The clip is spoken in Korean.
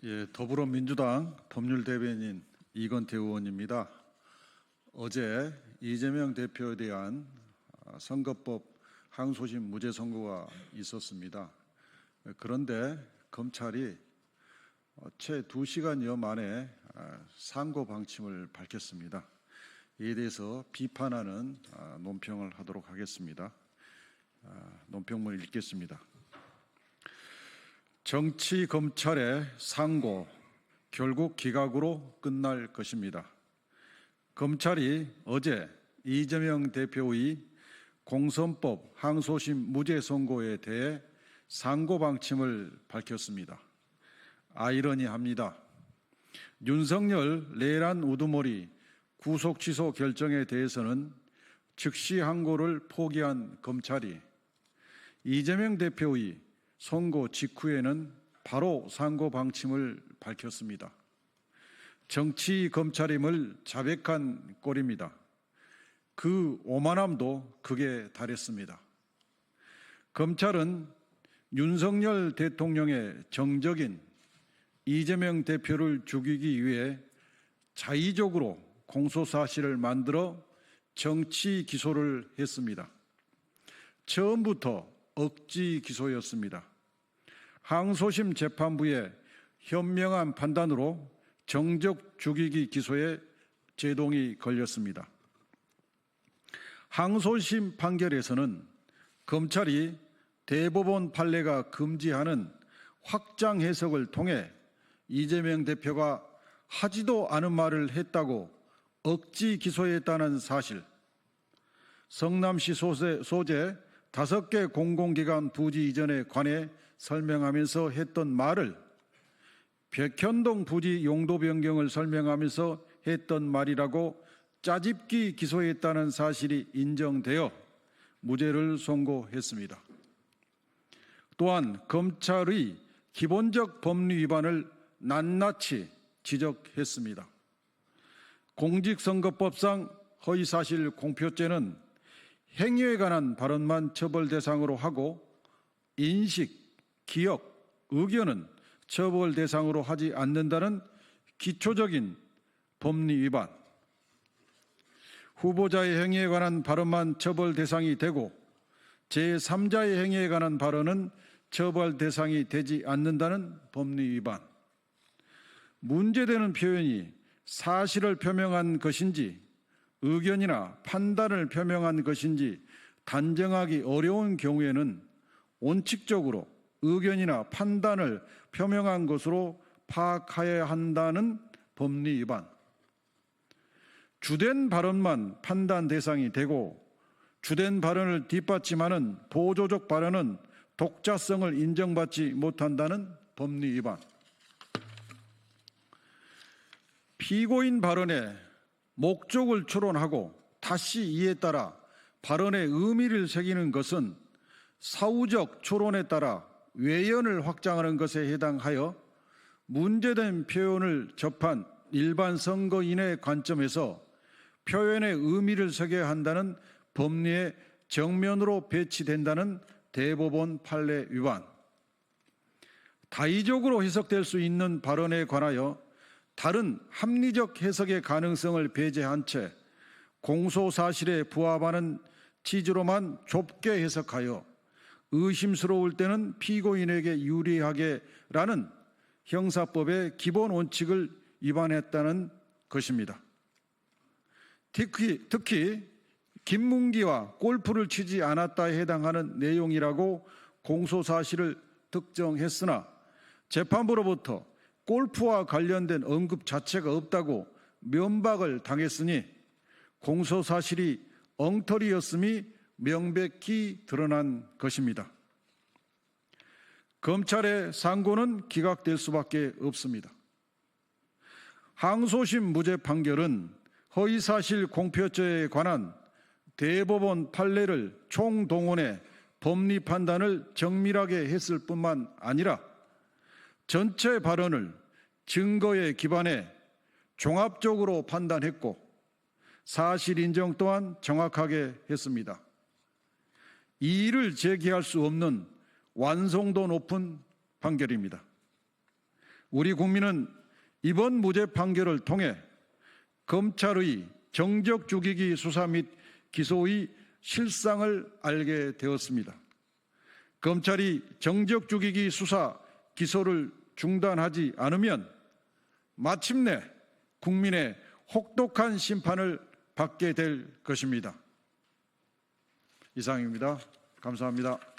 예, 더불어민주당 법률대변인 이건태 의원입니다. 어제 이재명 대표에 대한 선거법 항소심 무죄 선고가 있었습니다. 그런데 검찰이 채 2시간여 만에 상고 방침을 밝혔습니다. 이에 대해서 비판하는 논평을 하도록 하겠습니다. 논평문을 읽겠습니다. 정치 검찰의 상고 결국 기각으로 끝날 것입니다. 검찰이 어제 이재명 대표의 공선법 항소심 무죄 선고에 대해 상고 방침을 밝혔습니다. 아이러니합니다. 윤석열 내란 우두머리 구속 취소 결정에 대해서는 즉시 항고를 포기한 검찰이 이재명 대표의 선고 직후에는 바로 상고 방침을 밝혔습니다. 정치 검찰임을 자백한 꼴입니다. 그 오만함도 극에 달했습니다. 검찰은 윤석열 대통령의 정적인 이재명 대표를 죽이기 위해 자의적으로 공소사실을 만들어 정치 기소를 했습니다. 처음부터 억지 기소였습니다. 항소심 재판부의 현명한 판단으로 정적 죽이기 기소에 제동이 걸렸습니다. 항소심 판결에서는 검찰이 대법원 판례가 금지하는 확장 해석을 통해 이재명 대표가 하지도 않은 말을 했다고 억지 기소했다는 사실, 성남시 소재 5개 공공기관 부지 이전에 관해 설명하면서 했던 말을 백현동 부지 용도 변경을 설명하면서 했던 말이라고 짜집기 기소했다는 사실이 인정되어 무죄를 선고했습니다. 또한 검찰의 기본적 법리 위반을 낱낱이 지적했습니다. 공직선거법상 허위사실 공표죄는 행위에 관한 발언만 처벌 대상으로 하고 인식, 기억, 의견은 처벌 대상으로 하지 않는다는 기초적인 법리 위반, 후보자의 행위에 관한 발언만 처벌 대상이 되고 제3자의 행위에 관한 발언은 처벌 대상이 되지 않는다는 법리 위반, 문제되는 표현이 사실을 표명한 것인지 의견이나 판단을 표명한 것인지 단정하기 어려운 경우에는 원칙적으로 의견이나 판단을 표명한 것으로 파악해야 한다는 법리 위반, 주된 발언만 판단 대상이 되고 주된 발언을 뒷받침하는 보조적 발언은 독자성을 인정받지 못한다는 법리 위반, 피고인 발언에 목적을 추론하고 다시 이에 따라 발언의 의미를 새기는 것은 사후적 추론에 따라 외연을 확장하는 것에 해당하여 문제된 표현을 접한 일반 선거인의 관점에서 표현의 의미를 새겨야 한다는 법리의 정면으로 배치된다는 대법원 판례 위반, 다의적으로 해석될 수 있는 발언에 관하여 다른 합리적 해석의 가능성을 배제한 채 공소사실에 부합하는 취지로만 좁게 해석하여 의심스러울 때는 피고인에게 유리하게라는 형사법의 기본 원칙을 위반했다는 것입니다. 특히 김문기와 골프를 치지 않았다에 해당하는 내용이라고 공소사실을 특정했으나 재판부로부터 골프와 관련된 언급 자체가 없다고 면박을 당했으니 공소사실이 엉터리였음이 명백히 드러난 것입니다. 검찰의 상고는 기각될 수밖에 없습니다. 항소심 무죄 판결은 허위사실 공표죄에 관한 대법원 판례를 총동원해 법리 판단을 정밀하게 했을 뿐만 아니라 전체 발언을 증거에 기반해 종합적으로 판단했고 사실 인정 또한 정확하게 했습니다. 이의를 제기할 수 없는 완성도 높은 판결입니다. 우리 국민은 이번 무죄 판결을 통해 검찰의 정적 죽이기 수사 및 기소의 실상을 알게 되었습니다. 검찰이 정적 죽이기 수사, 기소를 중단하지 않으면 마침내 국민의 혹독한 심판을 받게 될 것입니다. 이상입니다. 감사합니다.